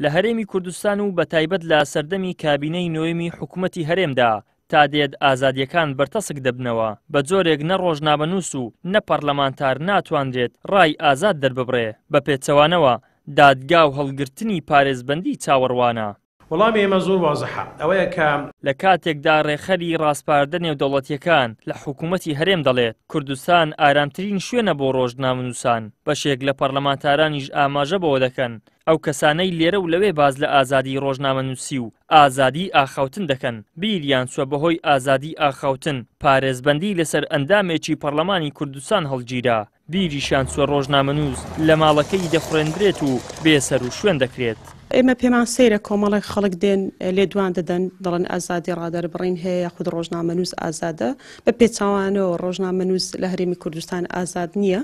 لە هەرێمی کوردستان و بەتایبەت لە سەردەمی کابینەی نوێمی حکوومەتی هەرێمدا تا دێت ئازادیەکان بەرتەسک دەبنەوە بە جۆرێک نە ڕۆژنامەنووس و نە پەرلەمانتار ناتوانرێت ڕای ئازاد دەرببڕێ بە پێچەوانەوە دادگا و هەڵگرتنی پارێزبەندی چاوەڕوانە. وەڵامی ئێمە زۆر وازەحە ئەوەیە کە لە کاتێکدا ڕێخەری ڕاستپاردە نێودەوڵەتیەکان لە حکوومەتی هەرێم دەڵێت کوردستان ئارامترین شوێنە بۆ ڕۆژنامەنووسان بەشێک لە پەرلەمانتارانیش ئاماژە بەوە دەکەن ئەو کەسانەی لێرە و لەوێ باز لە ئازادی ڕۆژنامەنووسی و ئازادی ئاخاوتن دەکەن بیریان چووە بەهۆی ئازادی ئاخاوتن پارێزبەندی لەسەر ئەندامێکی پەرلەمانی کوردستان هەڵگیرا بیریشان چووە ڕۆژنامەنووس لە ماڵەکەی دەفڕێنرێت و بێسەر و شوێن دەکرێت. ئێمە پێمان سەیرە کۆمەڵێک خەڵک دێن لێدوان دەدەن دەڵێن ئازادی ڕادەربڕین هەیە یاخود ڕۆژنامەنووس ئازادە بە پێچاوانەوە ڕۆژنامەنووس لە هەرێمی کوردستان ئازاد نییە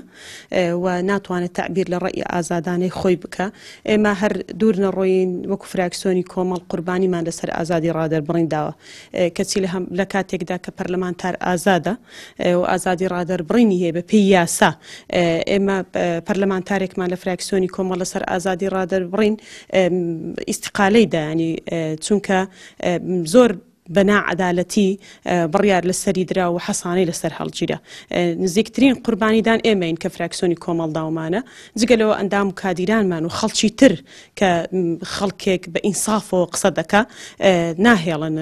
و ناتوانێت تعبیر لە ڕێی ئازادانەی خۆی بکە. ئێمە هەر دوور نەڕۆین وەکو فراکسیۆنی کۆمەڵ قوربانیمان لەسەر ئازادی ڕادەربڕین داوە کەچی لە کاتێکدا کە پەرلەمانتار ئازادە و ئازادی ڕادەربڕینی هەیە بە پێی یاسا ئێمە پەرلەمانتارێکمان لە فراکسیۆنی کۆمەڵ لەسەر ئازادی ڕادەربڕین ئیستیقالەی دایانی چونکە زۆر بەنا عەدالەتی بڕیار لەسەری درا و حەسانەی لەسەر هەڵگیرە نزیکترین قوربانیدان ئێمەین کە فراکسیۆنی کۆمەڵداومانە جگەلەوە ئەندام و کادیرانمان و خەڵکی تر کە خەڵکێک بە ئینسافەوە قسە دەکا ناهێڵن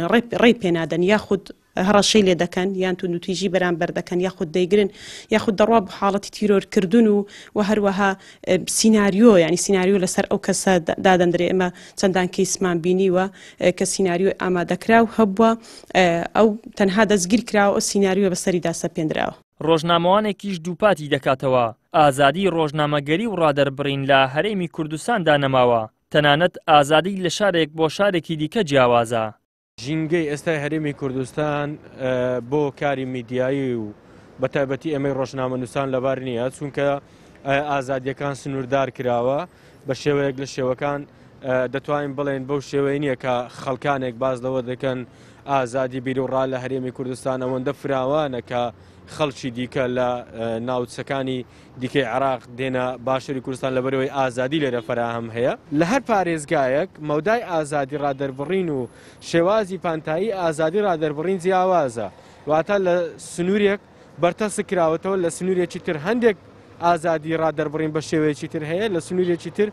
ڕێی پێنادەن یاخود هەڕەشەی لێ دەکەن یان توندوتیژی بەرامبەر دەکەن یاخود دەیگرن یاخود دەڕوا بە حاڵەتی تیرۆرکردن و هەروەها سیناریۆ ینی سیناریۆ لەسەر ئەو کەسە دادەندرێ ئێمە چەندان کەیسمان بینیوە کە سیناریۆ ئامادەکراو هەبووە ئەو تەنها دەستگیر کراوە ئەو سیناریۆ بەسەریدا سەپێنراوە. ڕۆژنامەوانێکیش دووپاتی دەکاتەوە ئازادی ڕۆژنامەگەری و ڕادەربڕین لە هەرێمی کوردستاندا نەماوە تەنانەت ئازادی لە شارێک بۆ شارێکی دیکە جیاوازە. ژینگەی ئێستا هەرێمی کوردستان بۆ کاری میدیایی و بەتایبەتی ئەمەی ڕۆژنامەنووسان لەبار نییە چونکە ئازادیەکان سنووردار کراوە بە شێوەیەک لە شێوەکان دەتوانین بڵێن بەو شێوەی نییە کە خەڵکانێک باز لەوە دەکەن ئازادی بیرروڕا لە هەرێمی کوردستان ئەوەندە فراوانە کە خەڵکی دیکە لە ناوچەکانی دیکەی عێراق دێنە باشووری کوردستان لەبەرەوەی ئازادی لێرە فراهم هەیە لە هەر پارێزگایەک مەودای ئازادی ڕادەربڕین و شێوازی پانتایی ئازادی ڕادەربڕین جیاوازە واتە لە سنوورێک بەرتەسک کراوەتەوە لە سنوورێکی تر هەندێک ئازادی ڕادەربڕین بە شێوەیەکی تر هەیە لە سنوورێکی تر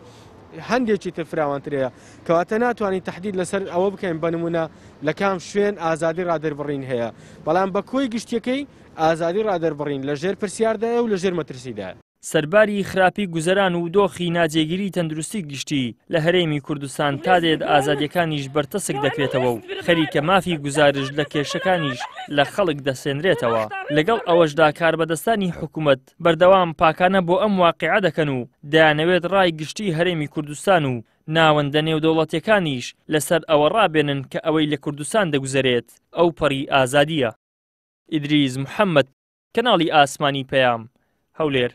هەندێکی تر فراوانترەیە کەواتە ناتوانین تهدید لەسەر ئەوە بکەین بەنمونە لە کام شوێن ئازادی ڕادەربڕین هەیە بەڵام بە کۆی گشتیەکەی ئازادی ڕادەربڕین لە ژێر پرسیاردایە و لە ژێر مەترسیدایە. سەرباری خراپی گوزەران و دۆخی ناجێگیری تەندروستی گشتی لە هەرێمی کوردستان تا دێت ئازادیەکانیش بەرتەسک دەکرێتەوە و خەریکە مافی گوزارش لە کێشەکانیش لە خەڵک دەسێنرێتەوە لەگەڵ ئەوەشدا کاربەدەستانی حکوومەت بەردەوام پاکانە بۆ ئەم واقعە دەکەن و دەیانەوێت ڕای گشتی هەرێمی کوردستان و ناوەندە نێودەوڵەتیەکانیش لەسەر ئەوە ڕابێنن کە ئەوەی لە کوردستان دەگوزارێت ئەو پەڕی ئازادیە. ئیدریس محەممەد کەناڵی ئاسمانی پەیام هەولێر.